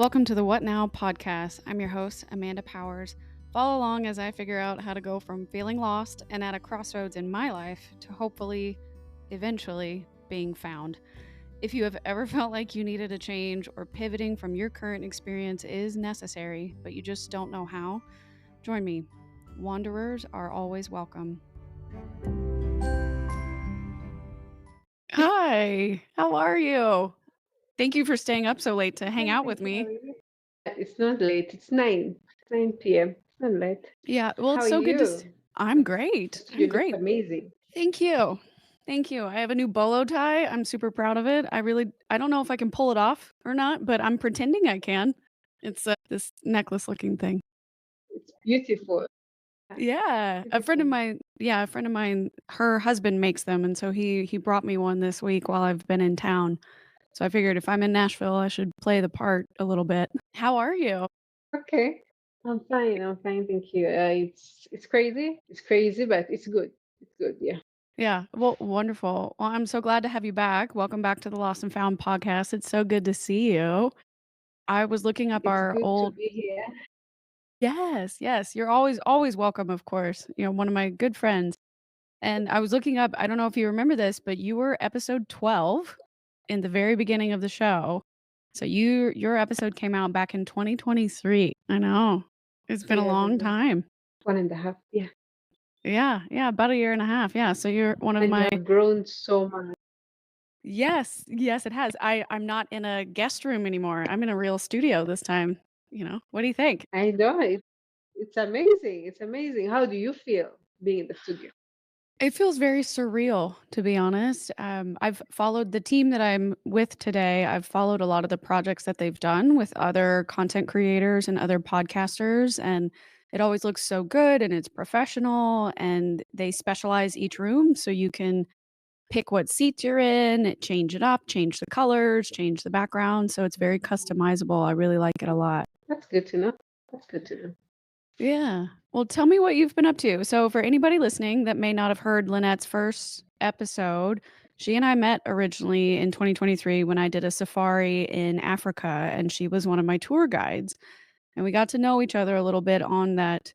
Welcome to the What Now podcast. I'm your host, Amanda Powers. Follow along as I figure out how to go from feeling lost and at a crossroads in my life to hopefully, eventually, being found. If you have ever felt like you needed a change or pivoting from your current experience is necessary, but you just don't know how, join me. Wanderers are always welcome. Hi, how are you? Thank you for staying up so late to hang Fine, out with thank you. How me. are you? It's not late. It's 9 p.m. It's not late. Yeah, well, How it's are so good to you? I'm great. I'm You look great. amazing. Thank you. Thank you. I have a new bolo tie. I'm super proud of it. I don't know if I can pull it off or not, but I'm pretending I can. It's this necklace looking thing. It's beautiful. Yeah, Yeah, beautiful. a friend of mine, her husband makes them, and so he brought me one this week while I've been in town. So I figured if I'm in Nashville, I should play the part a little bit. How are you? Okay. I'm fine. I'm fine. Thank you. It's crazy. It's crazy, but it's good. It's good. Yeah. Yeah, well, wonderful. Well, I'm so glad to have you back. Welcome back to the Lost and Found podcast. It's so good to see you. I was looking up It's our good to old be here. Yes, yes, you're always welcome, of course. One of my good friends. And I was looking up, I don't know if you remember this, but you were episode 12 in the very beginning of the show. So your episode came out back in 2023. I know. It's been a 2 years long ago. time. 1.5. Yeah. Yeah, yeah, about a year and a half. Yeah, so you're one of And you my have grown so much. Yes, yes, it has. I'm not in a guest room anymore. I'm in a real studio this time. What do you think? I know. It's amazing. It's amazing. How do you feel being in the studio? It feels very surreal, to be honest. I've followed the team that I'm with today. I've followed a lot of the projects that they've done with other content creators and other podcasters, and it always looks so good and it's professional. And they specialize each room so you can pick what seats you're in, change it up, change the colors, change the background. So it's very customizable. I really like it a lot. That's good to know. That's good to know. Yeah. Well, tell me what you've been up to. So, for anybody listening that may not have heard Lynette's first episode, she and I met originally in 2023 when I did a safari in Africa, and she was one of my tour guides. And we got to know each other a little bit on that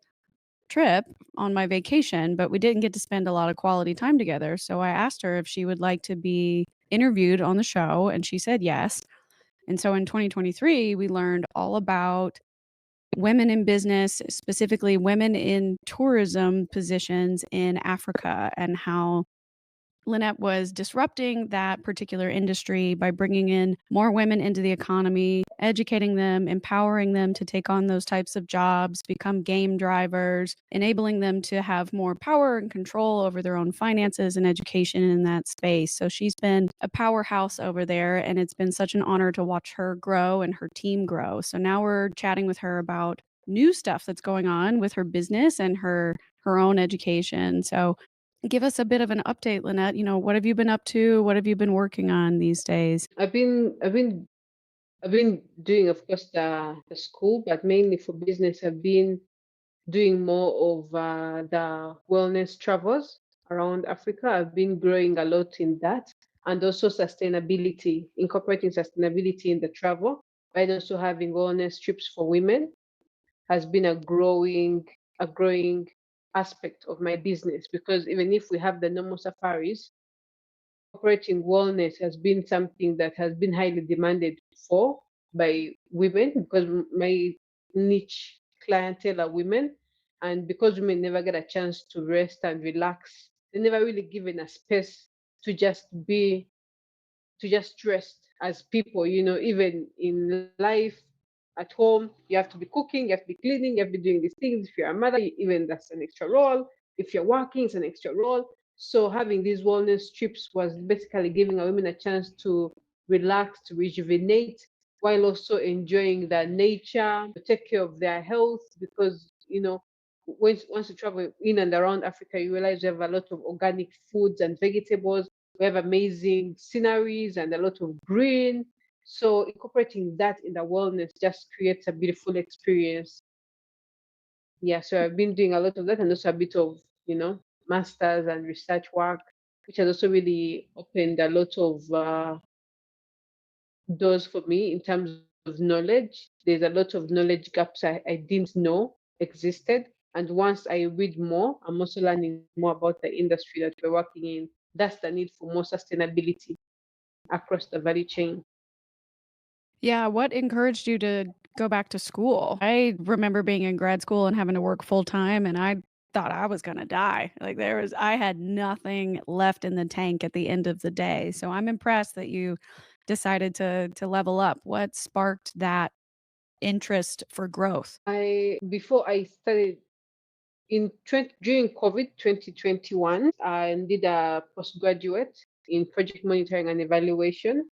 trip on my vacation, but we didn't get to spend a lot of quality time together. So, I asked her if she would like to be interviewed on the show, and she said yes. And so in 2023, we learned all about women in business, specifically women in tourism positions in Africa, and how Lynette was disrupting that particular industry by bringing in more women into the economy, educating them, empowering them to take on those types of jobs, become game drivers, enabling them to have more power and control over their own finances and education in that space. So she's been a powerhouse over there, and it's been such an honor to watch her grow and her team grow. So now we're chatting with her about new stuff that's going on with her business and her own education. So give us a bit of an update, Lynette. What have you been up to? What have you been working on these days? I've been doing, of course, the school, but mainly for business. I've been doing more of the wellness travels around Africa. I've been growing a lot in that, and also sustainability, incorporating sustainability in the travel, and also having wellness trips for women has been a growing aspect of my business, because even if we have the normal safaris, operating wellness has been something that has been highly demanded for by women, because my niche clientele are women. And because women never get a chance to rest and relax, they're never really given a space to just be, to just rest as people, even in life at home, you have to be cooking, you have to be cleaning, you have to be doing these things. If you're a mother, even that's an extra role. If you're working, it's an extra role. So having these wellness trips was basically giving a women a chance to relax, to rejuvenate, while also enjoying the nature, to take care of their health, because once you travel in and around Africa, you realize we have a lot of organic foods and vegetables. We have amazing sceneries and a lot of green. So incorporating that in the wellness just creates a beautiful experience. Yeah, so I've been doing a lot of that, and also a bit of, masters and research work, which has also really opened a lot of doors for me in terms of knowledge. There's a lot of knowledge gaps I didn't know existed. And once I read more, I'm also learning more about the industry that we're working in. That's the need for more sustainability across the value chain. Yeah, what encouraged you to go back to school? I remember being in grad school and having to work full time, and I thought I was gonna die. Like, I had nothing left in the tank at the end of the day, so I'm impressed that you decided to level up. What sparked that interest for growth? I before I started during COVID 2021, I did a postgraduate in project monitoring and evaluation,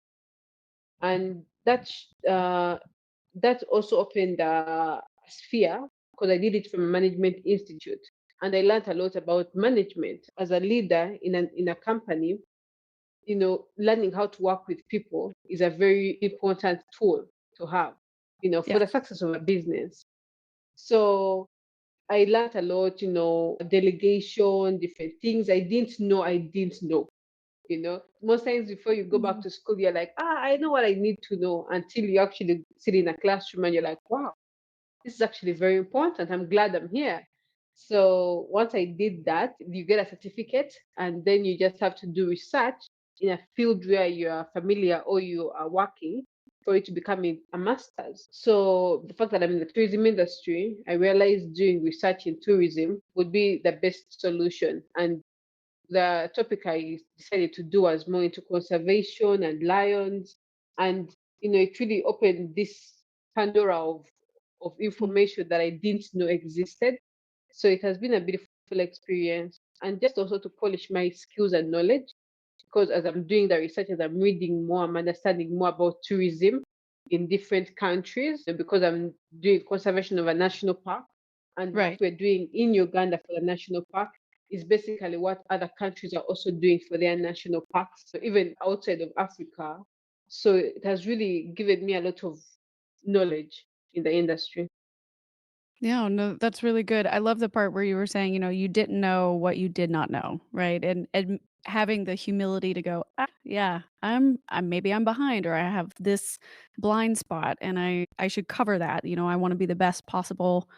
and that also opened a sphere because I did it from a management institute, and I learned a lot about management as a leader in a company. Learning how to work with people is a very important tool to have, for Yeah. the success of a business. So I learned a lot, delegation, different things I didn't know. Most times before you go back Mhm. to school, you're like, I know what I need to know until you actually sit in a classroom and you're like, wow, this is actually very important. I'm glad I'm here. So once I did that, you get a certificate, and then you just have to do research in a field where you are familiar or you are working for it to become a master's. So the fact that I'm in the tourism industry, I realized doing research in tourism would be the best solution. And the topic I decided to do was more into conservation and lions. And, it really opened this Pandora of Mm. information that I didn't know existed. So it has been a beautiful experience. And just also to polish my skills and knowledge, because as I'm doing the research, as I'm reading more, I'm understanding more about tourism in different countries, because I'm doing conservation of a national park. And what Right. we're doing in Uganda for the national park is basically what other countries are also doing for their national parks, so even outside of Africa. So it has really given me a lot of knowledge in the industry. Yeah, no, that's really good. I love the part where you were saying, you didn't know what you did not know, right? And having the humility to go, yeah, I'm maybe I'm behind or I have this blind spot and I should cover that. I want to be the best possible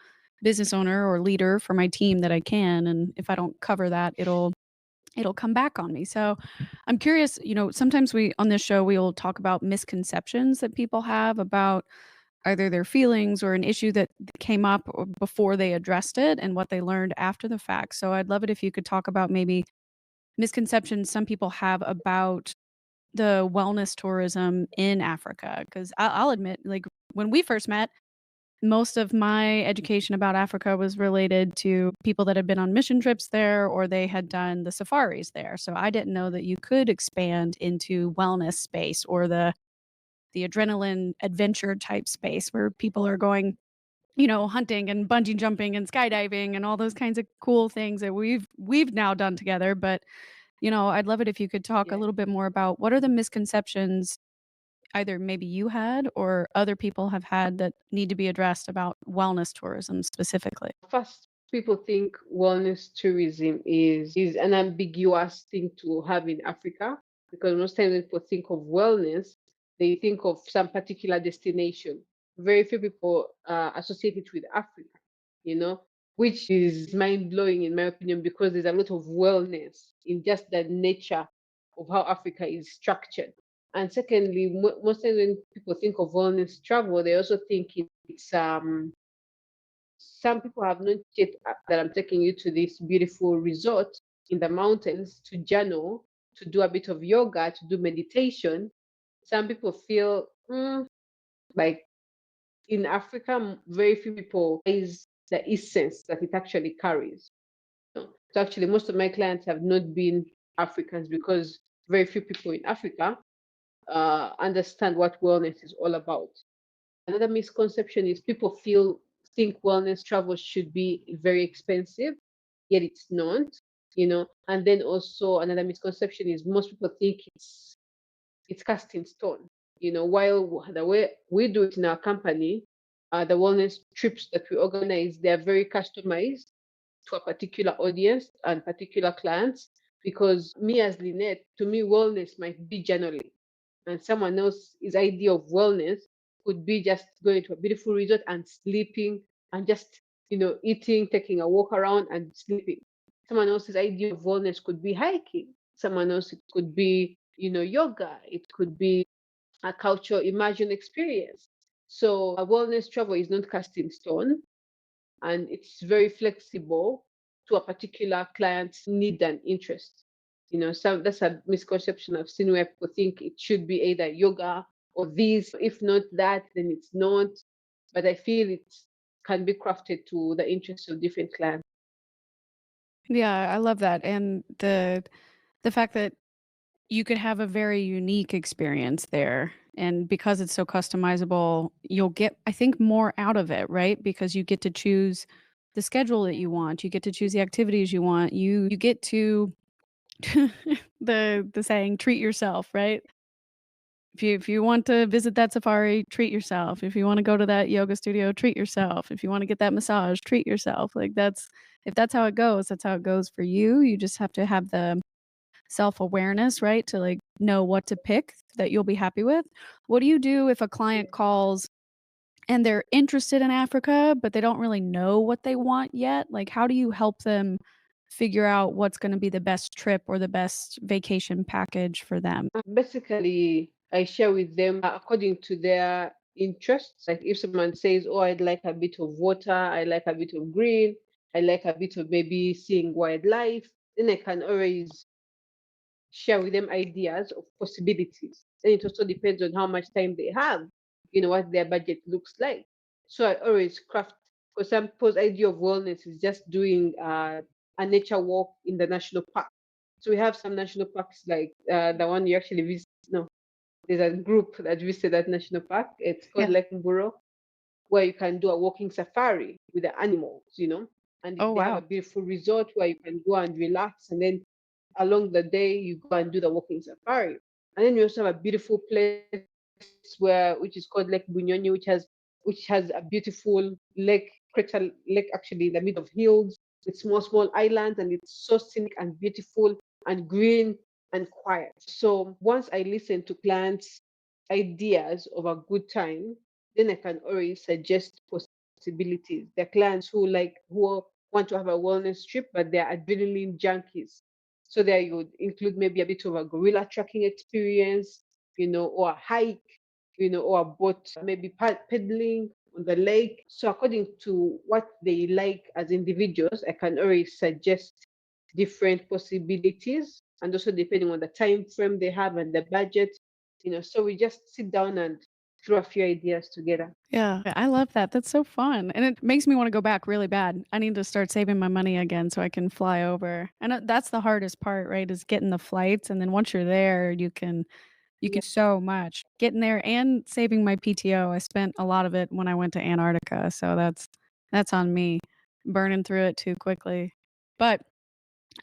business owner or leader for my team that I can, and if I don't cover that, it'll come back on me. So, I'm curious, sometimes we on this show we will talk about misconceptions that people have about either their feelings or an issue that came up before they addressed it and what they learned after the fact. So I'd love it if you could talk about maybe misconceptions some people have about the wellness tourism in Africa. Because I'll admit, like when we first met, most of my education about Africa was related to people that had been on mission trips there or they had done the safaris there. So I didn't know that you could expand into wellness space or the adrenaline adventure type space where people are going, hunting and bungee jumping and skydiving and all those kinds of cool things that we've now done together. But, I'd love it if you could talk a Yeah. little bit more about what are the misconceptions either maybe you had or other people have had that need to be addressed about wellness tourism specifically. First, people think wellness tourism is an ambiguous thing to have in Africa, because most times when people think of wellness, they think of some particular destination. Very few people associate it with Africa, you know, which is mind blowing in my opinion, because there's a lot of wellness in just the nature of how Africa is structured. And secondly, most times when people think of wellness travel, they also think it's some people have not yet that I'm taking you to this beautiful resort in the mountains to journal, to do a bit of yoga, to do meditation. Some people feel like in Africa, very few people is the essence that it actually carries. So actually, most of my clients have not been Africans, because very few people in Africa understand what wellness is all about. Another misconception is people think wellness travel should be very expensive, yet it's not. And then also another misconception is most people think it's cast in stone. While the way we do it in our company, the wellness trips that we organize, they are very customized to a particular audience and particular clients. Because me as Lynette, to me, wellness might be journaling, and someone else's idea of wellness could be just going to a beautiful resort and sleeping and just, eating, taking a walk around and sleeping. Someone else's idea of wellness could be hiking. Someone else, it could be, yoga. It could be a cultural immersion experience. So a wellness travel is not cast in stone, and it's very flexible to a particular client's need and interest. So that's a misconception I've seen where people think it should be either yoga or this. If not that, then it's not. But I feel it can be crafted to the interests of different clients. Yeah, I love that, and the fact that you could have a very unique experience there, and because it's so customizable, you'll get, I think, more out of it, right? Because you get to choose the schedule that you want, you get to choose the activities you want, you get to the saying, "Treat yourself," right? If you want to visit that safari, treat yourself. If you wanna go to that yoga studio, treat yourself. If you wanna get that massage, treat yourself. Like, that's if that's how it goes, that's how it goes for you. You just have to have the self-awareness, right, to, like, know what to pick that you'll be happy with. What do you do if a client Yeah. calls and they're interested in Africa, but they don't really know what they want yet? Like, how do you help them figure out what's gonna be the best trip or the best vacation package for them? Basically, I share with them according to their interests. Like if someone says, "Oh, I'd like a bit of water, I like a bit of green, I like a bit of maybe seeing wildlife," then I can always share with them ideas of possibilities. And it also depends on how much time they have, what their budget looks like. So I always craft, for some people's idea of wellness is just doing a nature walk in the national park. So we have some national parks like the one you actually visit. No, there's a group that visited that national park. It's called Yeah. Lake Mburo, where you can do a walking safari with the animals, and Oh, they have a wow. beautiful resort where you can go and relax, and then along the day you go and do the walking safari. And then we also have a beautiful place which is called Lake Bunyonyi, which has a beautiful lake, crater lake actually in the middle of hills with small islands, and it's so scenic and beautiful and green and quiet. So once I listen to clients' ideas of a good time, then I can already suggest possibilities. There are clients who want to have a wellness trip, but they're adrenaline junkies. So there you would include maybe a bit of a gorilla trekking experience, or a hike, or a boat, maybe pedaling on the lake. So according to what they like as individuals, I can already suggest different possibilities, and also depending on the time frame they have and the budget, so we just sit down and throw a few ideas together. Yeah, I love that. That's so fun, and it makes me wanna go back really bad. I need to start saving my money again so I can fly over, and, that's the hardest part, right, is getting the flights, and then once you're there, you can Yeah. so much. Getting there and saving my PTO. I spent a lot of it when I went to Antarctica, so that's on me, burning through it too quickly. But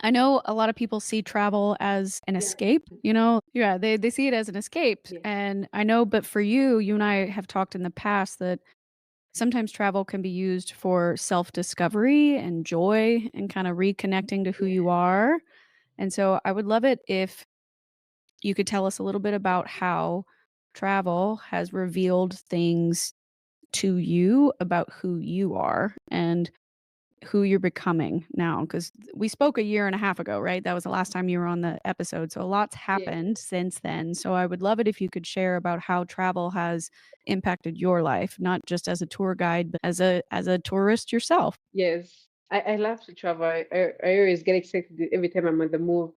I know a lot of people see travel as an Yeah. escape, you know? Yeah, they see it as an escape, Yes. and I know, but for you, you and I have talked in the past that sometimes travel can be used for self-discovery and joy and kinda reconnecting to who Yeah. you are, and so I would love it if you could tell us a little bit about how travel has revealed things to you about who you are and who you're becoming now, because we spoke a year and a half ago, right? That was the last time you were on the episode, so a lot's Yeah. happened since then, so I would love it if you could share about how travel has impacted your life, not just as a tour guide, but as a tourist yourself. Yes, I love to travel. I always get excited every time I'm on the move.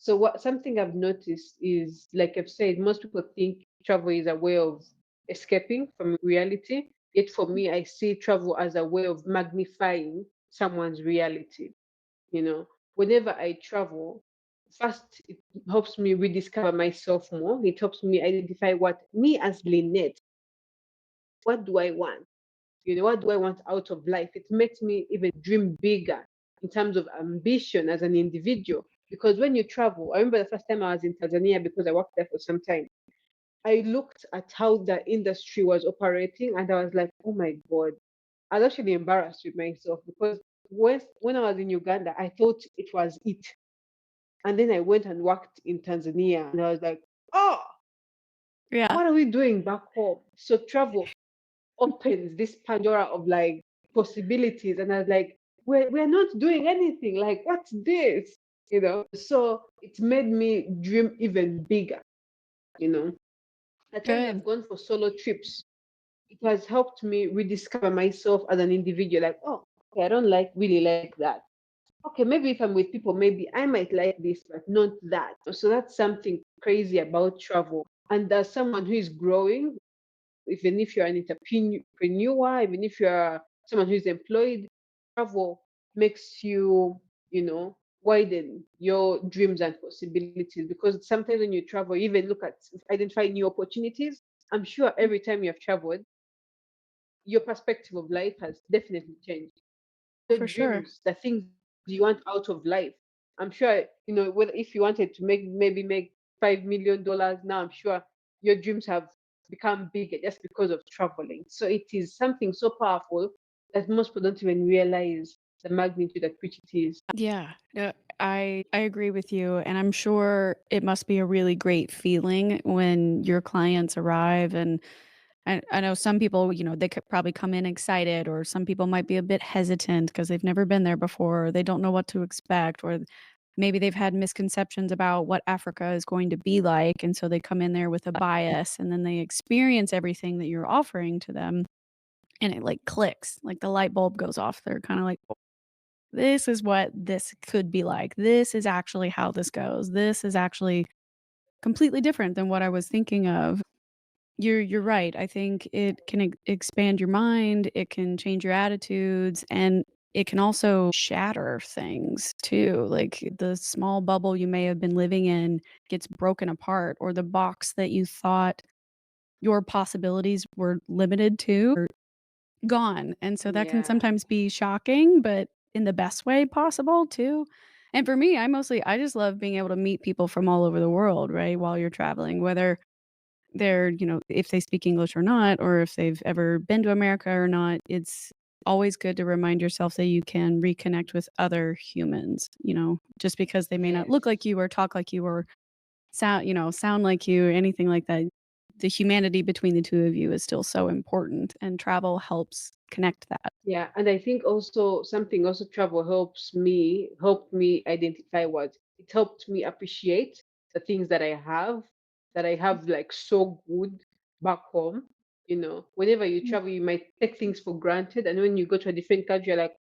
So what something I've noticed is, like I've said, most people think travel is a way of escaping from reality. Yet for me, I see travel as a way of magnifying someone's reality. You know, whenever I travel, first it helps me rediscover myself more. It helps me identify what me as Lynette, what do I want? What do I want out of life? It makes me even dream bigger in terms of ambition as an individual. Because when you travel, I remember the first time I was in Tanzania because I worked there for some time. I looked at how the industry was operating and I was like, oh my God. I was actually embarrassed with myself because when I was in Uganda, I thought it was it. And then I went and worked in Tanzania and I was like, oh, Yeah, What are we doing back home? So travel opens this Pandora of like possibilities. And I was like, we're not doing anything. Like, what's this? So it's made me dream even bigger, you know. At times good. I've gone for solo trips. It has helped me rediscover myself as an individual. Like, oh, okay, I don't like really like that. Okay, maybe if I'm with people, maybe I might like this, but not that. So that's something crazy about travel. And as someone who is growing, even if you're an entrepreneur, even if you're someone who's employed, travel makes you, widen your dreams and possibilities. Because sometimes when you travel, you even look at identify new opportunities. I'm sure every time you have traveled, your perspective of life has definitely changed. Your For sure. dreams, the things you want out of life. I'm sure, whether if you wanted to make $5 million now, I'm sure your dreams have become bigger just because of traveling. So it is something so powerful that most people don't even realize the magnitude at which it is. Yeah, I agree with you, and I'm sure it must be a really great feeling when your clients arrive, and I know some people, they could probably come in excited, or some people might be a bit hesitant because 'cause they've never been there before, or they don't know what to expect, or maybe they've had misconceptions about what Africa is going to be like, and so they come in there with a bias, and then they experience everything that you're offering to them, and it, like, clicks, like the light bulb goes off. They're kinda like, this is what this could be like. This is actually how this goes. This is actually completely different than what I was thinking of. You're right. I think it can expand your mind, it can change your attitudes, and it can also shatter things too. Like the small bubble you may have been living in gets broken apart, or the box that you thought your possibilities were limited to are gone, and so that can Yeah. sometimes be shocking, but in the best way possible too. And for me, I just love being able to meet people from all over the world, right, while you're traveling, whether they're, if they speak English or not, or if they've ever been to America or not. It's always good to remind yourself that you can reconnect with other humans, just because they may not look Yes. like you or talk like you or sound like you or anything like that. The humanity between the 2 of you is still so important, and travel helps connect that. Yeah, and I think also something also travel helped me identify what it helped me appreciate the things that I have like so good back home. Whenever you Mm. travel, you might take things for granted, and when you go to a different country, you're like,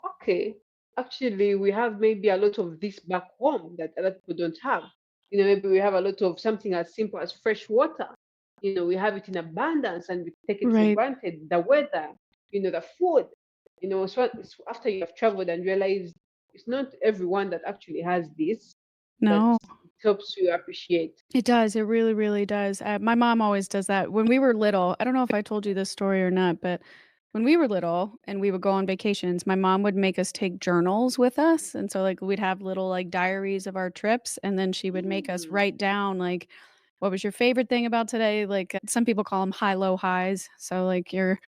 okay, actually, we have maybe a lot of this back home that other people don't have. Maybe we have a lot of something as simple as fresh water. We have it in abundance and we take it for Right. granted. The weather, the food. So it's after you have traveled and realized it's not everyone that actually has this, but No. it helps you appreciate. It does, it really, really does. My mom always does that. When we were little, I don't know if I told you this story or not, but when we were little and we would go on vacations, my mom would make us take journals with us, and so, like, we'd have little, like, diaries of our trips, and then she would make us Mm, write down, like, what was your favorite thing about today? Like, some people call them high, low highs. So, like, your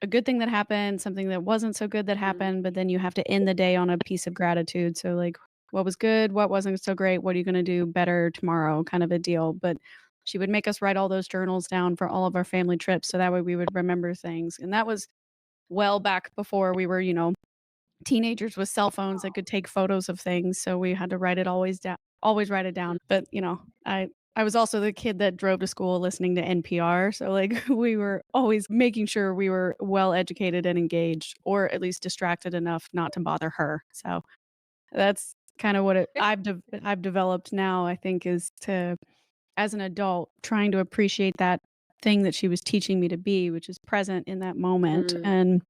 a good thing that happened, something that wasn't so good that mm, happened, but then you have to end the day on a piece of gratitude. So, like, what was good? What wasn't so great? What are you gonna do better tomorrow? Kind of a deal. But she would make us write all those journals down for all of our family trips, so that way we would remember things. And that was well back before we were, teenagers with cell phones that could take photos of things, so we had to always write it down. But, I was also the kid that drove to school listening to NPR, so, like, we were always making sure we were well educated and engaged, or at least distracted enough not to bother her. So, that's kinda what I've developed now, I think, is to as an adult, trying to appreciate that thing that she was teaching me to be, which is present in that moment, mm. and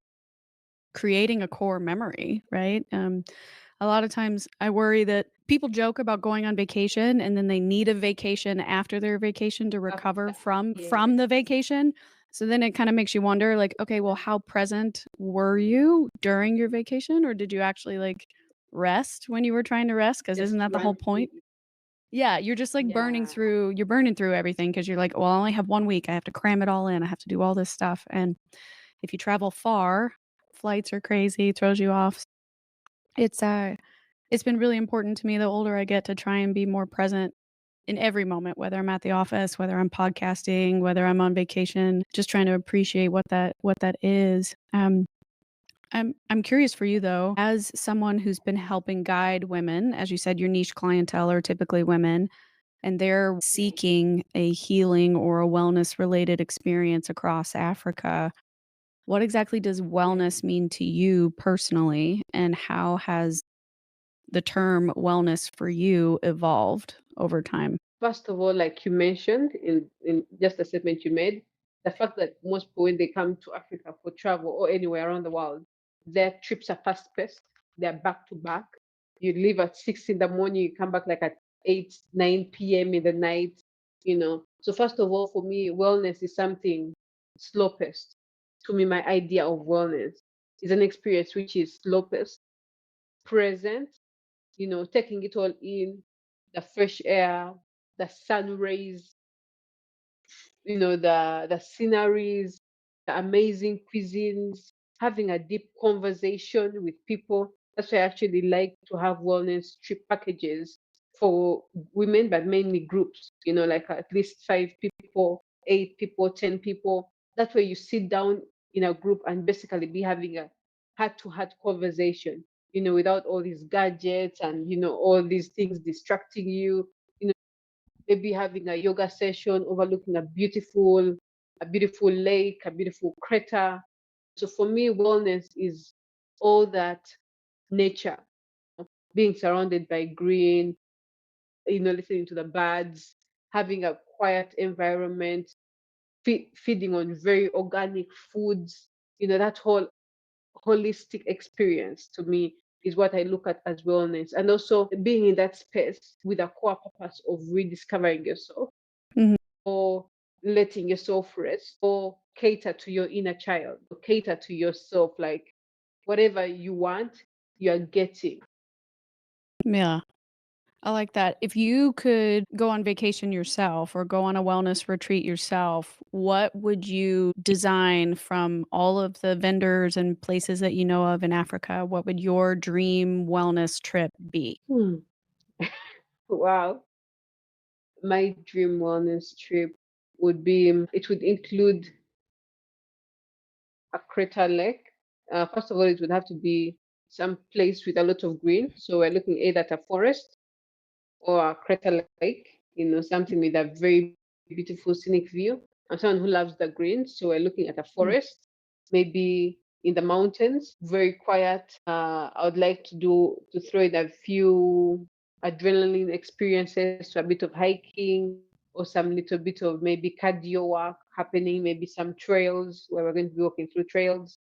creating a core memory, right? A lot of times I worry that people joke about going on vacation and then they need a vacation after their vacation to recover After, from yes. the vacation. So then it kind of makes you wonder like, okay, well, how present were you during your vacation, or did you actually like rest when you were trying to rest? Because isn't Just that the whole run through. point? Yeah, you're just like Yeah. you're burning through everything because you're like, well, I only have 1 week. I have to cram it all in. I have to do all this stuff. And if you travel far, flights are crazy, throws you off. It's, uh it's been really important to me the older I get to try and be more present in every moment, whether I'm at the office, whether I'm podcasting, whether I'm on vacation, just trying to appreciate what that is. I'm curious for you though, as someone who's been helping guide women, as you said, your niche clientele are typically women, and they're seeking a healing or a wellness related experience across Africa. What exactly does Yeah. wellness mean to you personally, and how has the term wellness for you evolved over time? First of all, like you mentioned in just a statement you made, the fact that most people, when they come to Africa for travel or anywhere around the world, their trips are fast paced. They're back to back. You leave at 6 in the morning, you come back like at 8, 9 p.m. in the night, So first of all, for me, wellness is something slow paced. To me, my idea of wellness is an experience which is slow paced, present, taking it all in, the fresh air, the sun rays, the sceneries, the amazing cuisines, having a deep conversation with people. That's why I actually like to have wellness trip packages for women, but mainly groups, like at least 5 people, 8 people, 10 people. That way you sit down in a group and basically be having a heart to heart conversation, without all these gadgets and, all these things distracting you. Maybe having a yoga session overlooking a beautiful lake, a beautiful crater. So for me, wellness is all that nature, being surrounded by green, listening to the birds, having a quiet environment, feeding on very organic foods, that whole holistic experience to me is what I look at as wellness. And also being in that space with a core purpose of rediscovering yourself Mhm. or letting yourself rest or cater to your inner child, or cater to yourself, like whatever you want, you're getting. Yeah. I like that. If you could go on vacation yourself or go on a wellness retreat yourself, what would you design from all of the vendors and places that you know of in Africa? What would your dream wellness trip be? Hmm. Wow. My dream wellness trip would be, it would include a crater lake. First of all, it would have to be some place with a lot of green. So we're looking either at a forest or a crater lake, something with a very beautiful scenic view. I'm someone who loves the green, so we're looking at a Mm, forest, maybe in the mountains, very quiet. I would like to throw in a few adrenaline experiences, so a bit of hiking or some little bit of maybe cardio work happening, maybe some trails where we're going to be walking through trails,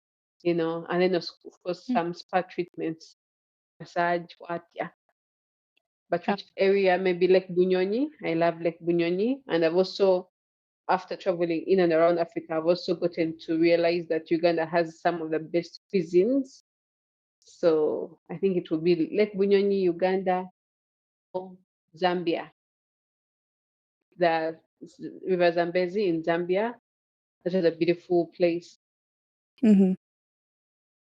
and then of course mm, some spa treatments, massage, what, yeah. But yeah. which area? Maybe Lake Bunyonyi. I love Lake Bunyonyi. And I've also, after traveling in and around Africa, I've also gotten to realize that Uganda has some of the best cuisines. So I think it will be Lake Bunyonyi, Uganda, or Zambia. The River Zambezi in Zambia. That is a beautiful place. Mhm.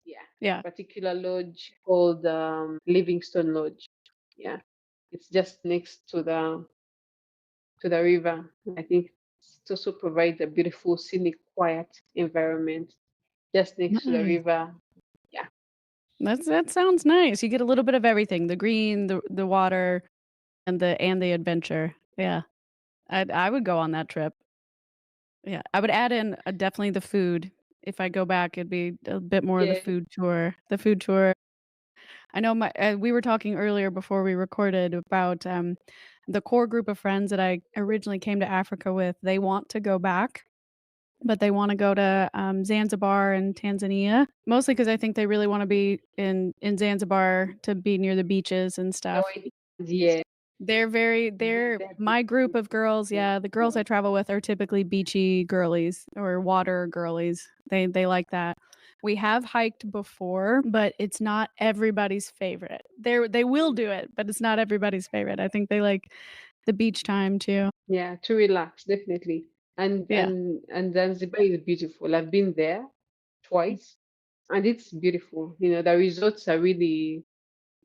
Yeah. Yeah. Particular lodge called Livingstone Lodge. Yeah. It's just next to the river. I think it also provides a beautiful, scenic, quiet environment just next to the Nice. river. Yeah. That sounds nice. You get a little bit of everything, the green, the water, and the adventure. Yeah. I would go on that trip. Yeah, I would add in, definitely the food. If I go back, it'd be a bit more of the Yeah. food tour. The food tour. I know we were talking earlier before we recorded about, the core group of friends that I originally came to Africa with, they want to go back, but they wanna go to, Zanzibar and Tanzania, mostly because I think they really wanna be in Zanzibar to be near the beaches and stuff. Enjoy. Yeah. They're They're my group beautiful. of girls, yeah, the girls I travel with are typically beachy girlies or water girlies. They like that. We have hiked before, but it's not everybody's favorite. They will do it, but it's not everybody's favorite. I think they like the beach time too. Yeah, to relax, definitely. And Yeah. and Zanzibar is beautiful. I've been there twice, and it's beautiful. The resorts are really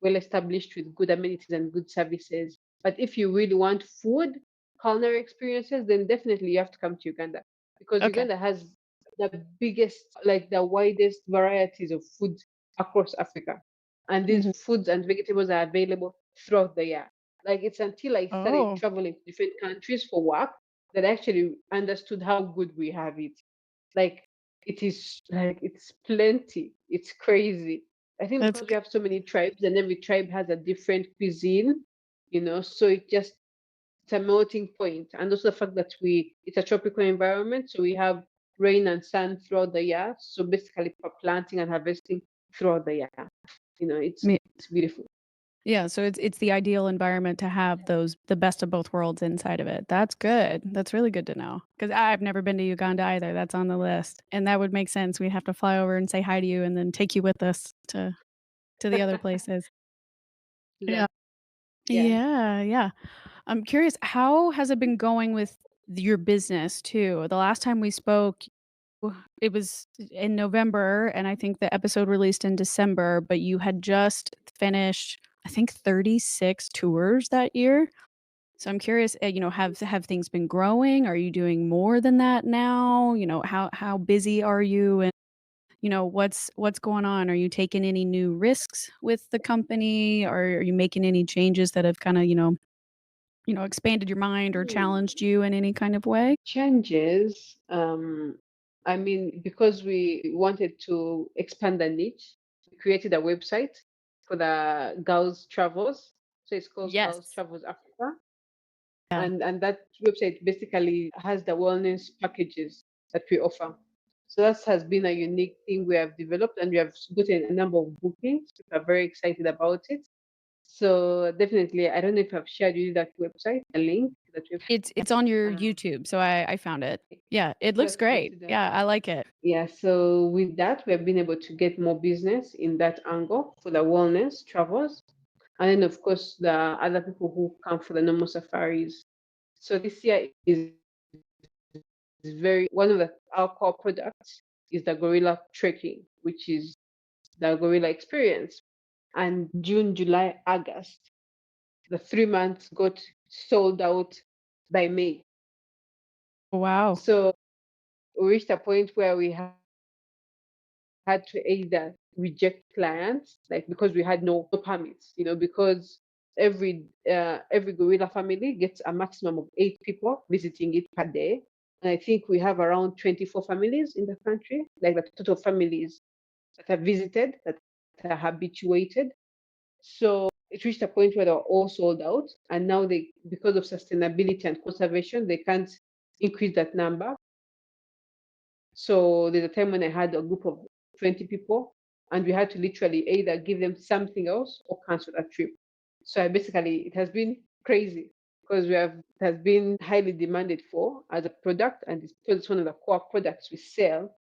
well established with good amenities and good services. But if you really want food, culinary experiences, then definitely you have to come to Uganda because Okay. Uganda has the biggest, like the widest varieties of food across Africa. And these Mhm. foods and vegetables are available throughout the year. Like it's until I started Oh, traveling to different countries for work that I actually understood how good we have it. Like it is like it's plenty. It's crazy. I think that's because we g have so many tribes and every tribe has a different cuisine, so it just it's a melting point. And also the fact that it's a tropical environment, so we have rain and sun throughout the year. So basically for planting and harvesting throughout the year. me It's beautiful. yeah, so it's the ideal environment to have those the best of both worlds inside of it. That's good. That's really good to know because 'cause I've never been to Uganda either, that's on the list, and that would make sense. We'd have to fly over and say hi to you and then take you with us to the other places. Yeah. Like, yeah. Yeah, yeah. I'm curious, how has it been going with your business too? The last time we spoke, it was in November, and I think the episode released in December, but you had just finished, I think, 36 tours that year. So I'm curious, have things been growing? Are you doing more than that now? How busy are you? And what's going on? Are you taking any new risks with the company? Or are you making any changes that have kind of, expanded your mind or Hmm. challenged you in any kind of way? Changes. I mean, because we wanted to expand the niche, we created a website for the Girls Travels. So it's called Girls Yes. Travels Africa. Yeah. And that website basically has the wellness packages that we offer. So that has been a unique thing we have developed, and we have gotten a number of bookings. We are very excited about it. So definitely, I don't know if I've shared you that website, a link to that It's on your website. YouTube, so I found it. Yeah, it You looks have to go great. to that. Yeah, I like it. Yeah, so with that, we have been able to get more business in that angle for the wellness travels. And then, of course, the other people who come for the normal safaris. So this year is very, one of our core products is the gorilla trekking, which is the gorilla experience. And June, July, August, the 3 months got sold out by May. Wow. So we reached a point where we had to either reject clients, like because we had no permits, because every gorilla family gets a maximum of 8 people visiting it per day. And I think we have around 24 families in the country, like the total families that have visited, that are habituated. So it reached a point where they were all sold out. And now because of sustainability and conservation, they can't increase that number. So there's a time when I had a group of 20 people, and we had to literally either give them something else or cancel a trip. So it has been crazy because it has been highly demanded for as a product, and it's one of the core products we sell.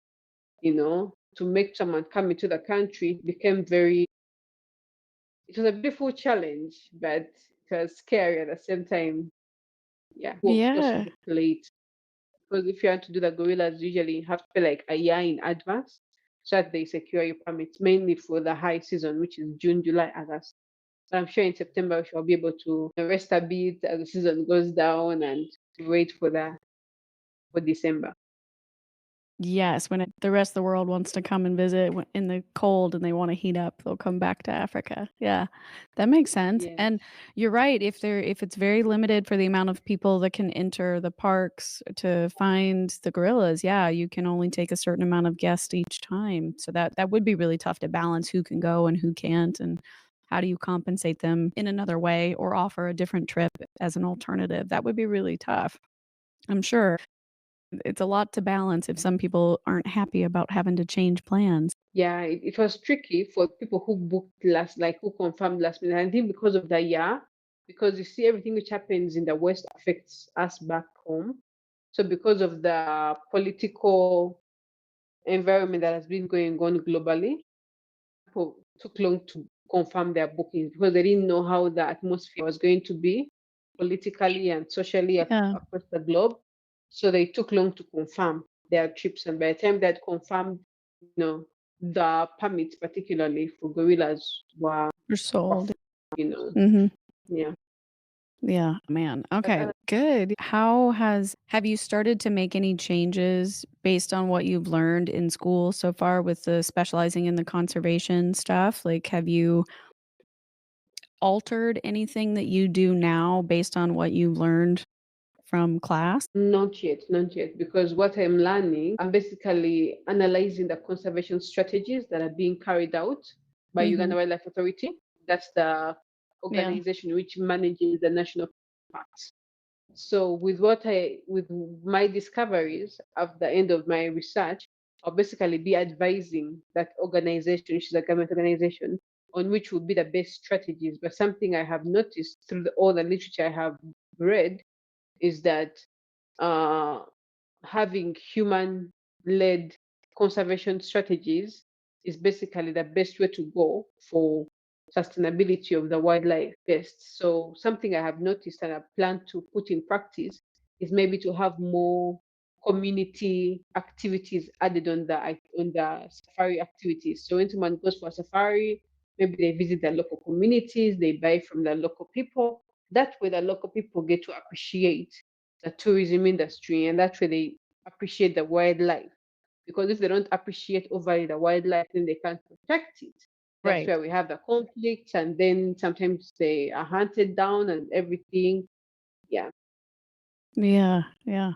To make someone come into the country became it was a beautiful challenge, but it was scary at the same time. Yeah, who of course Yeah. booked late. Because if you want to do the gorillas, usually you have to pay like a year in advance so that they secure your permits, mainly for the high season, which is June, July, August. So I'm sure in September we shall be able to rest a bit as the season goes down and wait for December. Yes, when the rest of the world wants to come and visit in the cold and they wanna heat up, they'll come back to Africa. Yeah, that makes sense, Yes. and you're right, if it's very limited for the amount of people that can enter the parks to find the gorillas, yeah, you can only take a certain amount of guests each time, so that would be really tough to balance who can go and who can't, and how do you compensate them in another way or offer a different trip as an alternative? That would be really tough, I'm sure. It's a lot to balance if some people aren't happy about having to change plans. Yeah, it was tricky for people who booked last, like who confirmed last minute. I think because of the year, because you see everything which happens in the West affects us back home. So because of the political environment that has been going on globally, people took long to confirm their bookings because they didn't know how the atmosphere was going to be politically and socially Yeah, across the globe. So they took long to confirm their trips. And by the time they had confirmed, the permits, particularly for gorillas, you're were sold. full, you know. Mhm. Yeah. Yeah, man. But Okay, good. Have you started to make any changes based on what you've learned in school so far with the specializing in the conservation stuff? Like, have you altered anything that you do now based on what you learned from class? not yet, not yet, because what I'm learning, I'm basically analyzing the conservation strategies that are being carried out by Uganda Mhm. Wildlife Authority. That's the Yeah. organization which manages the national parks. So with my discoveries at the end of my research, I'll basically be advising that organization, which is a government organization, on which would be the best strategies. But something I have noticed through all the literature I have read is that uh, having human led conservation strategies is basically the best way to go for sustainability of the wildlife best. So something I have noticed and I plan to put in practice is maybe to have more community activities added on the safari activities. So when someone goes for a safari, maybe they visit the local communities, they buy from the local people. That way the local people get to appreciate the tourism industry, and that's where they appreciate the wildlife. Because if they don't appreciate overly the wildlife, then they can't protect it. That's Right. where we have the conflicts, and then sometimes they are hunted down and everything. Yeah, Yeah, yeah.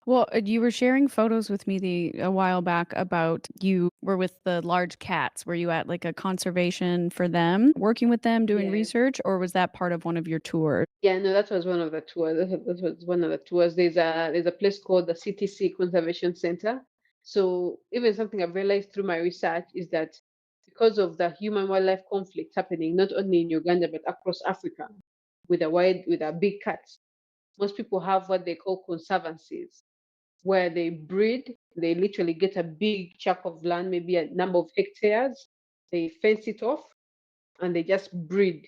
Well, you were sharing photos with me a while back about you were with the large cats. Were you at like a conservation for them, working with them, doing yeah, research, or was that part of one of your tours? yeah. No, that was one of the tours. That was one of the tours. There's a place called the CTC Conservation Center. So even something I've realized through my research is that because of the human wildlife conflict happening not only in Uganda but across Africa with the big cats, most people have what they call conservancies, where they breed. They literally get a big chunk of land, maybe a number of hectares. They fence it off and they just breed.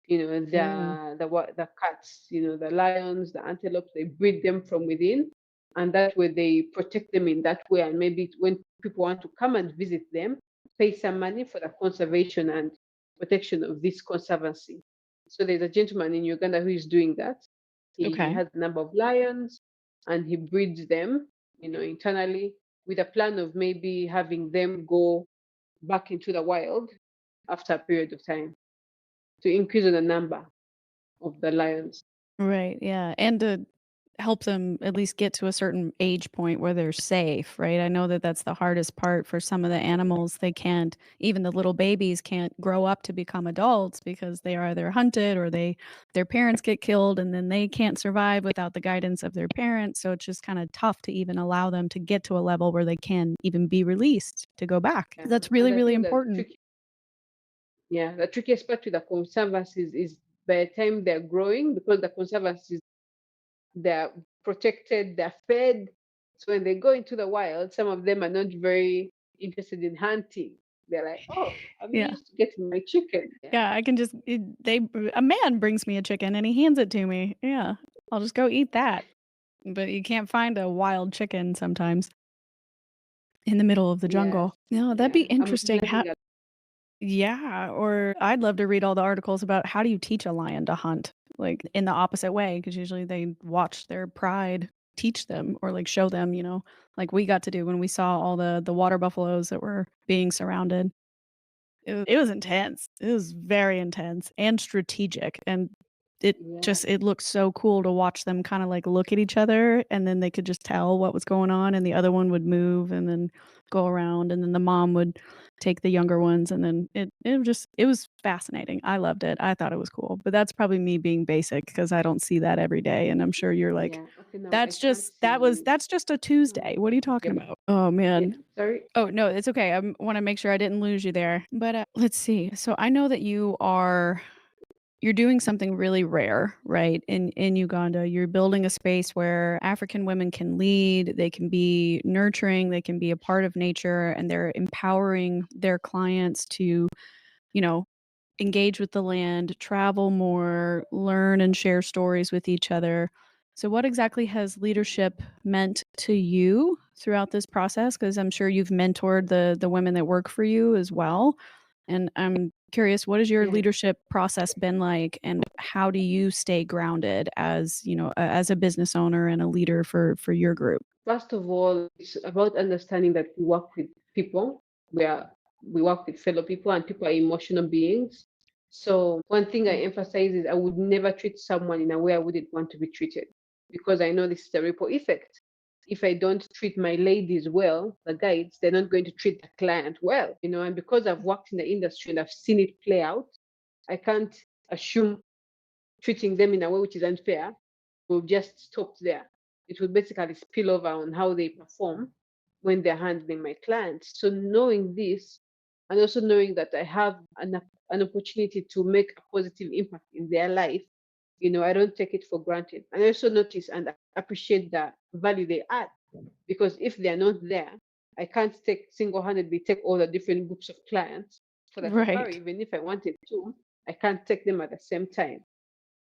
Mm, The cats, the lions, the antelopes. They breed them from within, and that way they protect them in that way. And maybe when people want to come and visit them, pay some money for the conservation and protection of this conservancy. So there's a gentleman in Uganda who is doing that. He okay. has a number of lions and he breeds them, internally with a plan of maybe having them go back into the wild after a period of time to increase the number of the lions. Right, yeah, and to help them at least get to a certain age point where they're safe, right? I know that that's the hardest part for some of the animals. They can't even the little babies can't grow up to become adults because they are either hunted or their parents get killed, and then they can't survive without the guidance of their parents, so it's just kinda tough to even allow them to get to a level where they can even be released to go back. Yeah. That's And really, I really think important. the trickiest part with the conservancies is by the time they're growing, because the conservancies, they're protected, they're fed. So when they go into the wild, some of them are not very interested in hunting. They're like, oh, I'm Yeah. used to getting my chicken. Yeah. Yeah, I can just a man brings me a chicken and he hands it to me. Yeah, I'll just go eat that. But you can't find a wild chicken sometimes in the middle of the Yes. jungle. No, that'd be Yeah. I'm interesting. learning a Yeah, or I'd love to read all the articles about how do you teach a lion to hunt, like, in the opposite way, because usually they watch their pride teach them or, like, show them, like we got to do when we saw all the water buffaloes that were being surrounded. It was intense. It was very intense and strategic, and yeah. it looked so cool to watch them kinda, like, look at each other, and then they could just tell what was going on, and the other one would move and then go around, and then the mom would take the younger ones, and then it was fascinating. I loved it. I thought it was cool, but that's probably me being basic because I don't see that every day, and I'm sure you're like, Yeah. Okay, now I can't that's just a no, Tuesday. What are you talking yep. about?" Oh, Yeah. man. Sorry. Oh, no, it's okay. I wanna make sure I didn't lose you there. But, let's see. So I know that you're doing something really rare, right, in Uganda. You're building a space where African women can lead, they can be nurturing, they can be a part of nature, and they're empowering their clients to, you know, engage with the land, travel more, learn and share stories with each other. So what exactly has leadership meant to you throughout this process? Because 'Cause I'm sure you've mentored the women that work for you as well, and I'm curious, what has your Yeah. leadership process been like, and how do you stay grounded as, as a business owner and a leader for your group? First of all, it's about understanding that we work with people. We work with fellow people, and people are emotional beings. So one thing I emphasize is I would never treat someone in a way I wouldn't want to be treated, because I know this is a ripple effect. If I don't treat my ladies well, the guides, they're not going to treat the client well, and because I've worked in the industry and I've seen it play out, I can't assume treating them in a way which is unfair will just stop there. It will basically spill over on how they perform when they're handling my clients. So knowing this, and also knowing that I have an opportunity to make a positive impact in their life, I don't take it for granted. And I also notice and appreciate the value they add, because if they're not there, I can't take single-handedly take all the different groups of clients for the safari. Right. Even if I wanted to, I can't take them at the same time.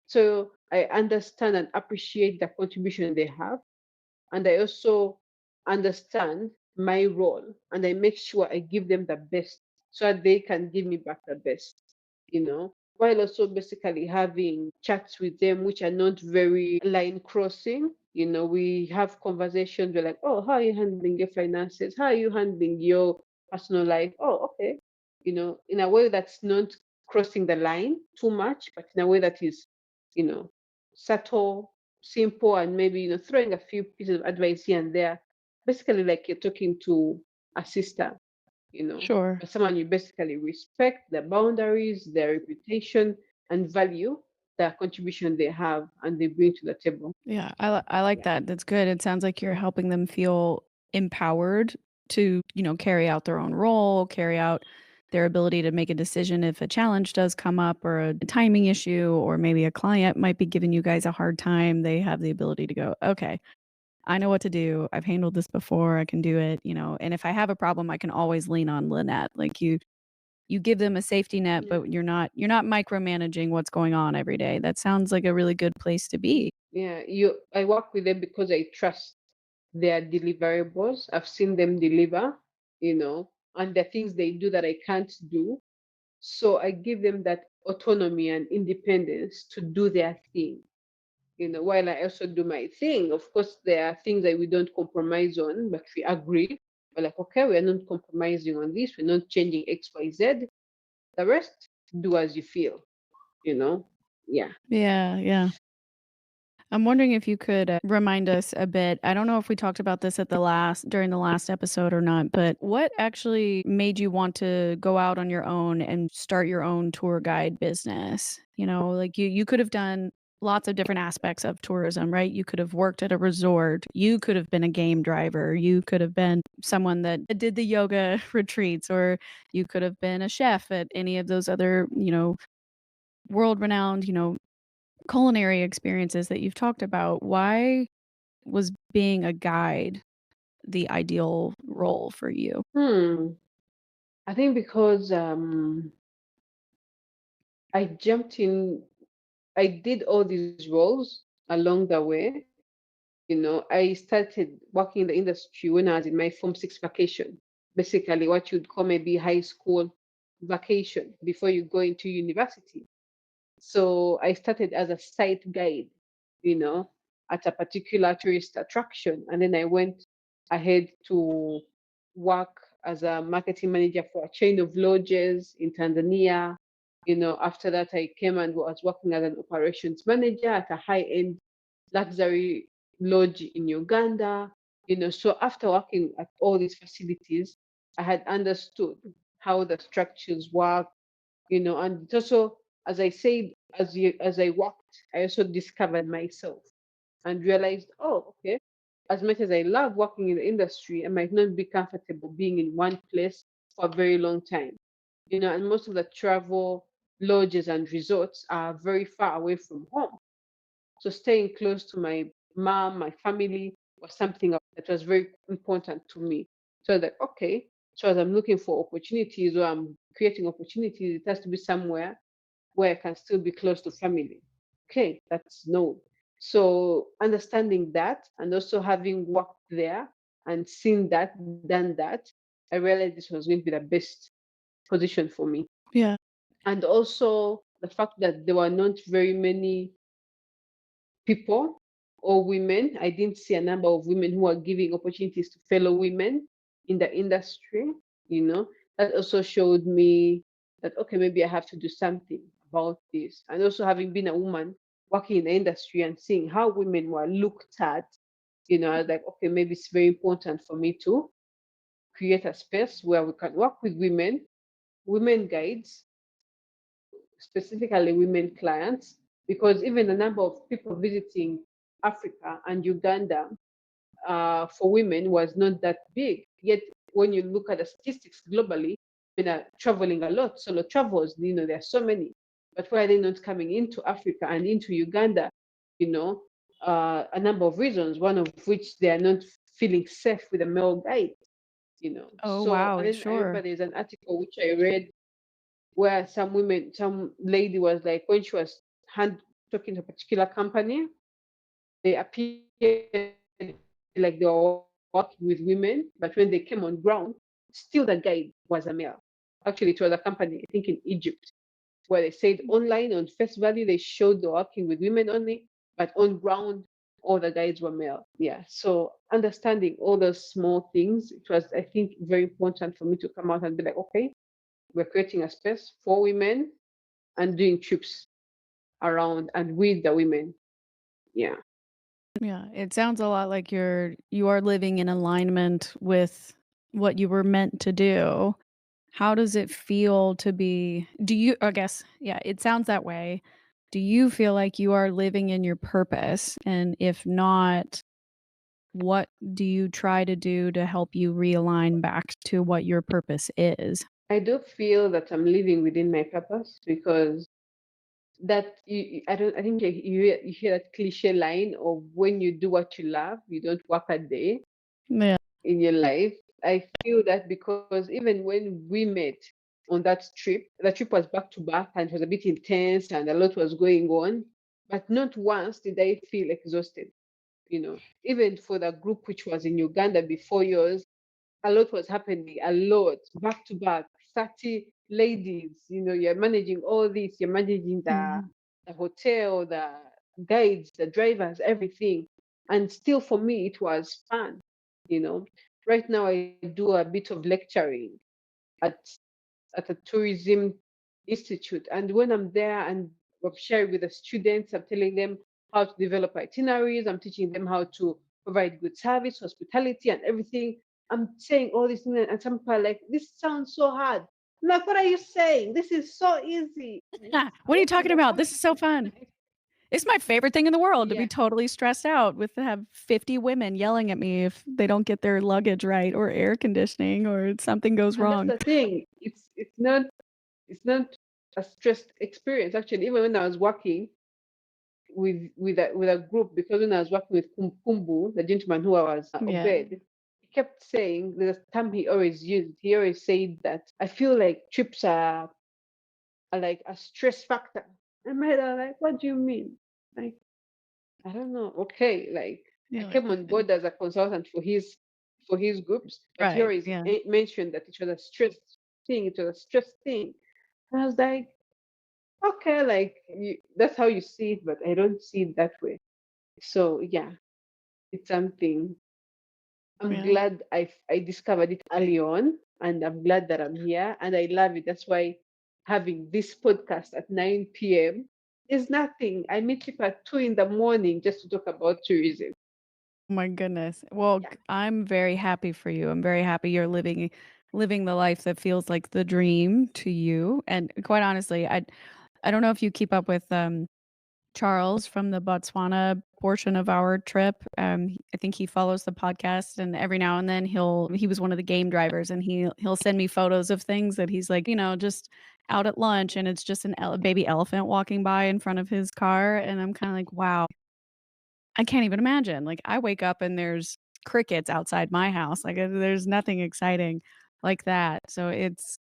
So I understand and appreciate the contribution they have. And I also understand my role, and I make sure I give them the best so that they can give me back the best, while also basically having chats with them which are not very line crossing. We have conversations. We're like, oh, how are you handling your finances? How are you handling your personal life? Oh, okay. In a way that's not crossing the line too much, but in a way that is, you know, subtle, simple, and maybe throwing a few pieces of advice here and there, basically like you're talking to a sister, Sure. but someone you basically respect their boundaries, their reputation, and value the contribution they have and they bring to the table. Yeah, I like Yeah. that. That's good. It sounds like you're helping them feel empowered to, carry out their own role, carry out their ability to make a decision if a challenge does come up or a timing issue, or maybe a client might be giving you guys a hard time. They have the ability to go, okay, I know what to do. I've handled this before. I can do it. And if I have a problem, I can always lean on Lynette. Like you give them a safety net, Yeah. but you're not micromanaging what's going on every day. That sounds like a really good place to be. Yeah. I work with them because I trust their deliverables. I've seen them deliver, and the things they do that I can't do. So I give them that autonomy and independence to do their thing. While I also do my thing. Of course, there are things that we don't compromise on, but we agree. We're like, okay, we're not compromising on this. We're not changing X, Y, Z. The rest, do as you feel, you know? Yeah. Yeah, yeah. I'm wondering if you could remind us a bit. I don't know if we talked about this during the last episode or not, but what actually made you want to go out on your own and start your own tour guide business? Like you could have done lots of different aspects of tourism, right? You could have worked at a resort, you could have been a game driver, you could have been someone that did the yoga retreats, or you could have been a chef at any of those other, world renowned, culinary experiences that you've talked about. Why was being a guide the ideal role for you? Hmm. I think because I jumped in, I did all these roles along the way. I started working in the industry when I was in my Form 6 vacation, basically what you'd call maybe high school vacation before you go into university. So I started as a site guide, you know, at a particular tourist attraction. And then I went ahead to work as a marketing manager for a chain of lodges in Tanzania. After that, I came and was working as an operations manager at a high end luxury lodge in Uganda. So after working at all these facilities, I had understood how the structures work, and it also, as I said, as I worked, I also discovered myself and realized, oh, okay, as much as I love working in the industry, I might not be comfortable being in one place for a very long time. And most of the travel lodges and resorts are very far away from home. So staying close to my mom, my family was something that was very important to me. So that okay, so as I'm looking for opportunities or I'm creating opportunities, it has to be somewhere where I can still be close to family. Okay, that's known. So understanding that and also having worked there and seen that, done that, I realized this was going to be the best position for me. Yeah. And also the fact that there were not very many people or women. I didn't see a number of women who are giving opportunities to fellow women in the industry, you know. That also showed me that, okay, maybe I have to do something about this. And also having been a woman working in the industry and seeing how women were looked at, I was like, okay, maybe it's very important for me to create a space where we can work with women, women guides, specifically women clients, because even the number of people visiting Africa and Uganda for women was not that big. Yet, when you look at the statistics globally, women are traveling a lot. Solo travels, there are so many. But why are they not coming into Africa and into Uganda? You know, a number of reasons. One of which they are not feeling safe with a male guide. Oh, So and wow, then I remember sure. there's an article which I read where some lady was like, when she was hand talking to a particular company, they appeared like they were working with women, but when they came on ground, still the guide was a male. Actually, it was a company, I think in Egypt, where they said online on face value they showed they're working with women only, but on ground all the guides were male. Yeah. So understanding all those small things, it was, I think, very important for me to come out and be like, okay, we're creating a space for women and doing trips around and with the women. Yeah. Yeah, it sounds a lot like you are living in alignment with what you were meant to do. How does it feel to be do you I guess, yeah, it sounds that way. Do you feel like you are living in your purpose? And if not, what do you try to do to help you realign back to what your purpose is? I do feel that I'm living within my purpose because I don't I think you hear that cliche line of when you do what you love, you don't work a day Yeah. in your life. I feel that because even when we met on that trip, the trip was back to back and it was a bit intense and a lot was going on, but not once did I feel exhausted. Even for the group which was in Uganda before yours, a lot was happening, a lot, back to back, 30 ladies, you're managing all this, you're managing the, Mhm. the hotel, the guides, the drivers, everything. And still for me, it was fun, you know. Right now, I do a bit of lecturing at at a tourism institute. And when I'm there and I'm sharing with the students, I'm telling them how to develop itineraries, I'm teaching them how to provide good service, hospitality, and everything. I'm saying all these things, and some people are like, this sounds so hard. I'm like, what are you saying? This is so easy. What are you Okay, talking like, about? what This is is so it? fun. It's my favorite thing in the world to Yeah. be totally stressed out with to have 50 women yelling at me if they don't get their luggage right or air conditioning or something goes And that's wrong. the thing. It's not a stressed experience. Actually, even when I was working with a group, because when I was working with Kumbu, the gentleman who I was Yeah. obeyed, he kept saying there's a term he always used. He always said that I feel like trips are like a stress factor. And my dad like, what do you mean? Like, I don't know. Okay, like I You're like, came on board as a consultant for his groups, but he right, always yeah. mentioned that it was a stress thing. It was a stress thing. And I was like, okay, like that's how you see it, but I don't see it that way. So yeah, it's something. I'm Yeah. glad I discovered it early on, and I'm glad that I'm here, and I love it. That's why having this podcast at 9 p.m. is nothing. I meet people at 2 in the morning just to talk about tourism. Oh my goodness. Well, Yeah. I'm very happy for you. I'm very happy you're living the life that feels like the dream to you. And quite honestly, I don't know if you keep up with Charles from the Botswana portion of our trip. I think he follows the podcast, and every now and then he was one of the game drivers, and he'll send me photos of things that he's like, just out at lunch, and it's just a baby elephant walking by in front of his car, and I'm kind of like, wow, I can't even imagine. Like, I wake up and there's crickets outside my house. Like, there's nothing exciting like that. So it's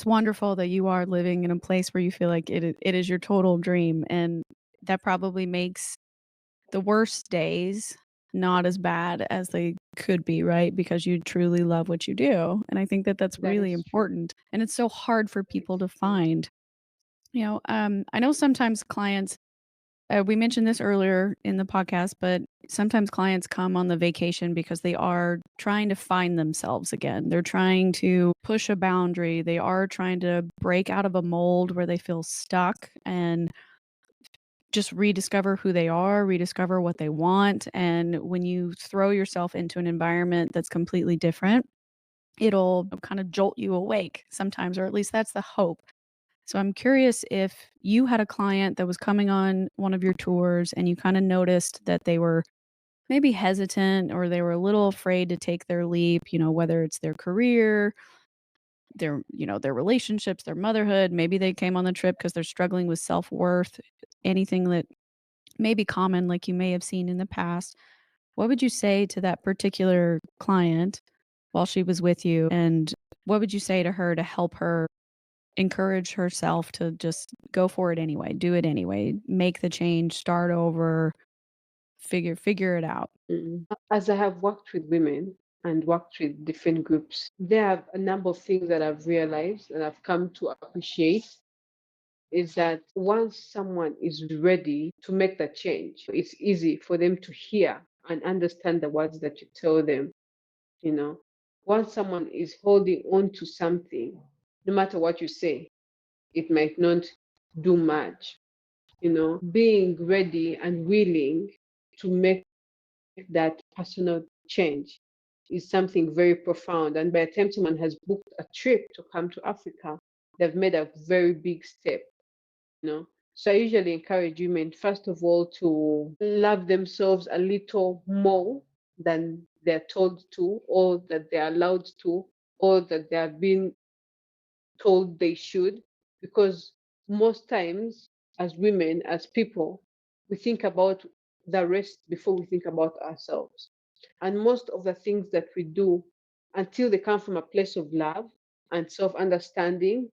wonderful that you are living in a place where you feel like it is your total dream, and that probably makes the worst days not as bad as they could be, right? Because you truly love what you do. And I think that that's That really is true. important. And it's so hard for Very people to true. find. I know sometimes clients, we mentioned this earlier in the podcast, but sometimes clients come on the vacation because they are trying to find themselves again. They're trying to push a boundary. They are trying to break out of a mold where they feel stuck and just rediscover who they are, rediscover what they want. And when you throw yourself into an environment that's completely different, it'll kind of jolt you awake sometimes, or at least that's the hope. So I'm curious if you had a client that was coming on one of your tours and you kind of noticed that they were maybe hesitant or they were a little afraid to take their leap, whether it's their career, their relationships, their motherhood, maybe they came on the trip because they're struggling with self-worth, anything that may be common like you may have seen in the past. What would you say to that particular client while she was with you? And what would you say to her to help her encourage herself to just go for it anyway, do it anyway, make the change, start over, figure it out? As I have worked with women and worked with different groups, there are a number of things that I've realized and I've come to appreciate is that once someone is ready to make that change, it's easy for them to hear and understand the words that you tell them. You know, once someone is holding on to something, no matter what you say, it might not do much. Being ready and willing to make that personal change is something very profound. And by the time someone has booked a trip to come to Africa, they've made a very big step. So I usually encourage women, first of all, to love themselves a little more than they're told to, or that they're allowed to, or that they are being told they should. Because most times, as women, as people, we think about the rest before we think about ourselves. And most of the things that we do, until they come from a place of love and self understanding,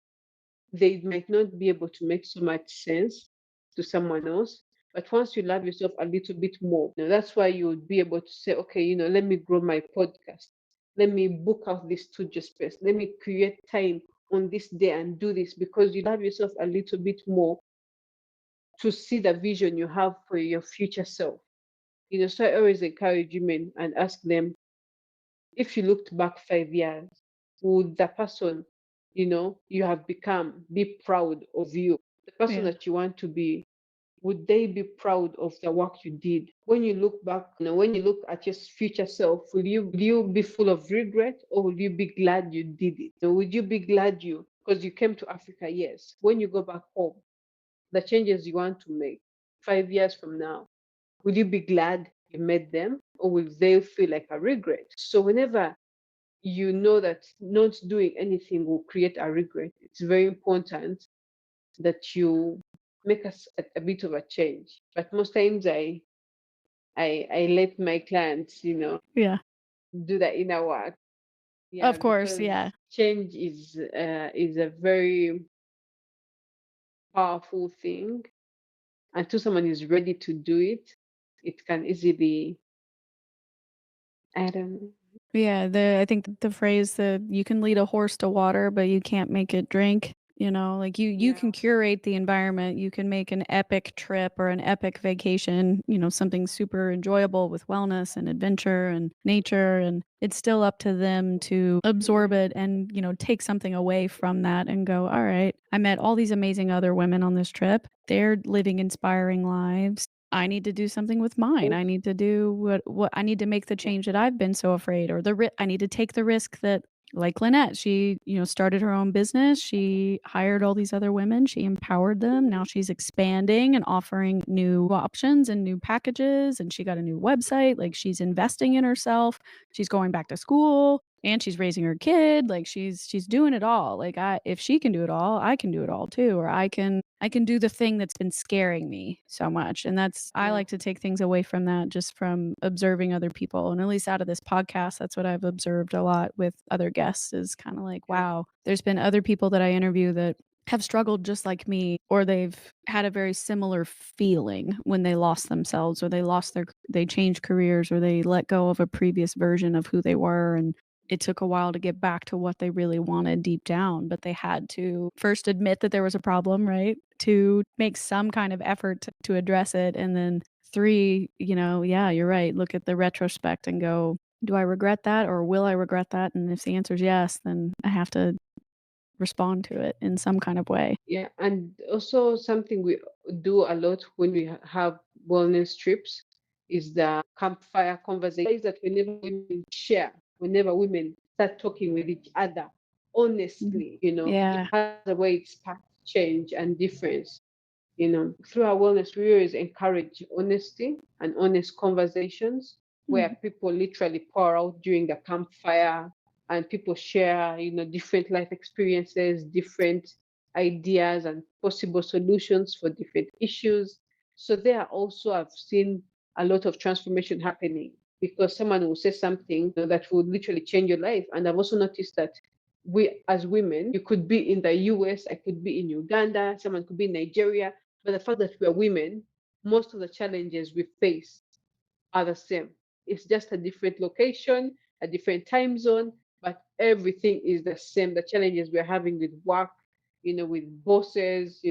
they might not be able to make so much sense to someone else. But once you love yourself a little bit more, that's why you would be able to say, okay, let me grow my podcast. Let me book out this studio space. Let me create time on this day and do this because you love yourself a little bit more to see the vision you have for your future self. So I always encourage women and ask them, if you looked back 5 years, would the person you have become be proud of you? The person Yeah. that you want to be, would they be proud of the work you did? When you look back, when you look at your future self, will you be full of regret or will you be glad you did it? Or would you be glad because you came to Africa? Yes. When you go back home, the changes you want to make 5 years from now, will you be glad you made them or will they feel like a regret? So whenever you know that not doing anything will create a regret, it's very important that you make a bit of a change. But most times I let my clients, Yeah. do the inner work. Yeah, Of course, because yeah. change is a very powerful thing. Until someone is ready to do it, it can easily, I don't know. Yeah, I think the phrase that you can lead a horse to water, but you can't make it drink, like you Yeah. can curate the environment, you can make an epic trip or an epic vacation, something super enjoyable with wellness and adventure and nature, and it's still up to them to absorb Yeah. it and, take something away from that and go, "All right, I met all these amazing other women on this trip. They're living inspiring lives. I need to do something with mine. I need to do what I need to make the Yeah. change that I've been so afraid or I need to take the risk that like Lynette, she, started her own business. She hired all these other women. She empowered them. Now she's expanding and offering new options and new packages. And she got a new website. Like she's investing in herself. She's going back to school and she's raising her kid. Like she's doing it all. Like if she can do it all, I can do it all too. Or I can do the thing that's been scaring me so much. And I Yeah. like to take things away from that just from observing other people. And at least out of this podcast, that's what I've observed a lot with other guests is kind of like, Yeah. wow, there's been other people that I interview that have struggled just like me, or they've had a very similar feeling when they lost themselves, or they changed careers, or they let go of a previous version of who they were, and it took a while to get back to what they really wanted deep down, but they had to first admit that there was a problem, right? To make some kind of effort to address it, and then 3, yeah, you're right, look at the retrospect and go, "Do I regret that, or will I regret that?" And if the answer is yes, then I have to respond to it in some kind of way. Yeah, and also something we do a lot when we have wellness trips is the campfire conversation. Is that whenever women share, whenever women start talking with each other Mhm. honestly, it Yeah. has a way it sparks change and difference. Through our wellness, we always encourage honesty and honest conversations Mhm. where people literally pour out during the campfire and people share, different life experiences, different ideas and possible solutions for different issues. So there also I've seen a lot of transformation happening because someone will say something that will literally change your life. And I've also noticed that we as women, you could be in the US, I could be in Uganda, someone could be in Nigeria, but the fact that we're women, most of the challenges we face are the same. It's just a different location, a different time zone, but everything is the same. The challenges we're having with work, with bosses,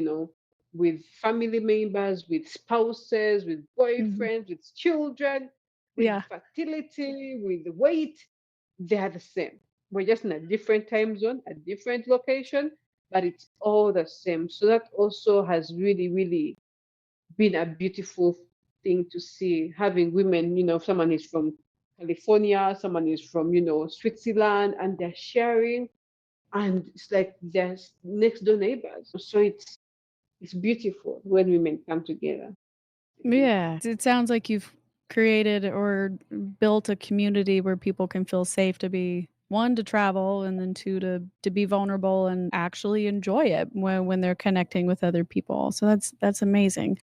with family members, with spouses, with Mhm. boyfriends, with children, with Yeah. fertility, with weight, they are the same. We're just in a different time zone, a different location, but it's all the same. So that also has really, really been a beautiful thing to see. Having women, someone is from California, someone is from, Switzerland, and they're sharing, and it's like they're next door neighbors. So it's beautiful when women come together. It is. Yeah. It sounds like you've created or built a community where people can feel safe to be 1, to travel, and then 2, to be vulnerable and actually enjoy it when they're connecting with other people. So that's amazing.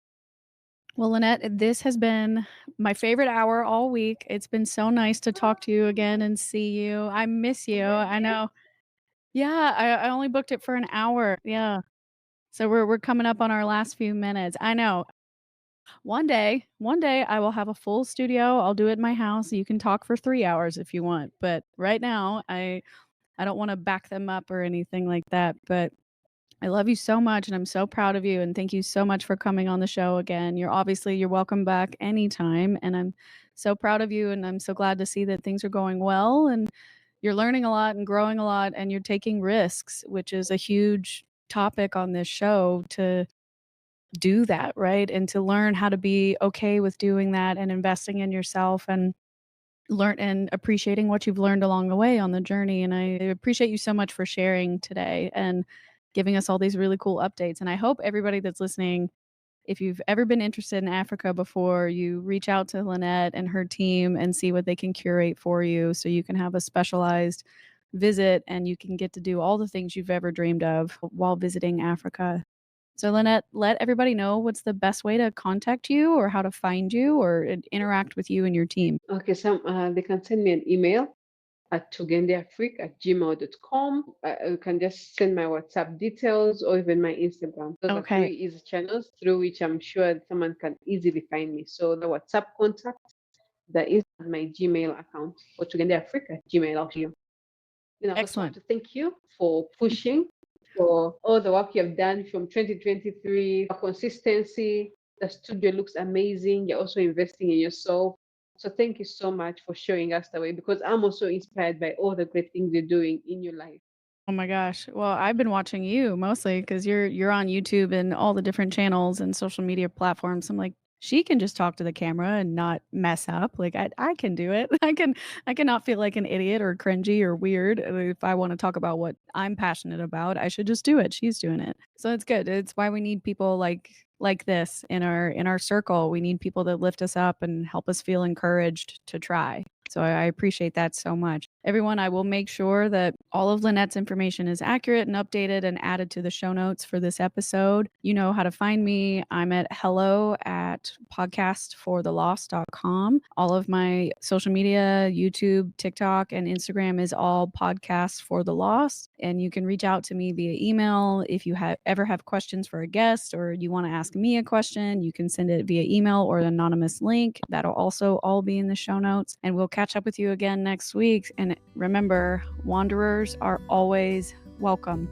Well, Lynette, this has been my favorite hour all week. It's been so nice to talk to you again and see you. I miss you. Same I here. know. Yeah, I only booked it for an hour. Yeah. So we're coming up on our last few minutes. I know. One day I will have a full studio. I'll do it in my house. You can talk for 3 hours if you want, but right now I don't wanna back them up or anything like that, but I love you so much, and I'm so proud of you, and thank you so much for coming on the show again. You're welcome back anytime, and I'm so proud of you, and I'm so glad to see that things are going well, and you're learning a lot and growing a lot, and you're taking risks, which is a huge topic on this show to do that, right? And to learn how to be okay with doing that and investing in yourself and learn and appreciating what you've learned along the way on the journey. And I appreciate you so much for sharing today and giving us all these really cool updates. And I hope everybody that's listening, if you've ever been interested in Africa before, you reach out to Lynette and her team and see what they can curate for you so you can have a specialized visit and you can get to do all the things you've ever dreamed of while visiting Africa. So, Lynette, let everybody know what's the best way to contact you or how to find you or interact with you and your team. Okay, they can send me an email at tugendeafrique@gmail.com. You can just send my WhatsApp details or even my Instagram. Those are Okay, three easy channels through which I'm sure someone can easily find me. So the WhatsApp contact, the Insta, my Gmail account, or tugendeafrique@gmail. I'll show you. Then I also want excellent. to thank you for pushing, for all the work you've done from 2023, for consistency. The studio looks amazing. You're also investing in yourself. So thank you so much for showing us the way because I'm also inspired by all the great things you're doing in your life. Oh my gosh. Well, I've been watching you mostly because you're on YouTube and all the different channels and social media platforms. I'm like, she can just talk to the camera and not mess up. Like I can do it. I cannot feel like an idiot or cringy or weird. If I want to talk about what I'm passionate about, I should just do it. She's doing it. So it's good. It's why we need people like this in our circle. We need people that lift us up and help us feel encouraged to try. So I appreciate that so much. Everyone, I will make sure that all of Lynette's information is accurate and updated and added to the show notes for this episode. You know how to find me. I'm at hello@podcastforthelost.com. All of my social media, YouTube, TikTok, and Instagram is all podcasts for the lost. And you can reach out to me via email if you ever have questions for a guest or you want to ask me a question. You can send it via email or an anonymous link. That'll also all be in the show notes. And we'll catch up with you again next week. And remember, wanderers are always welcome.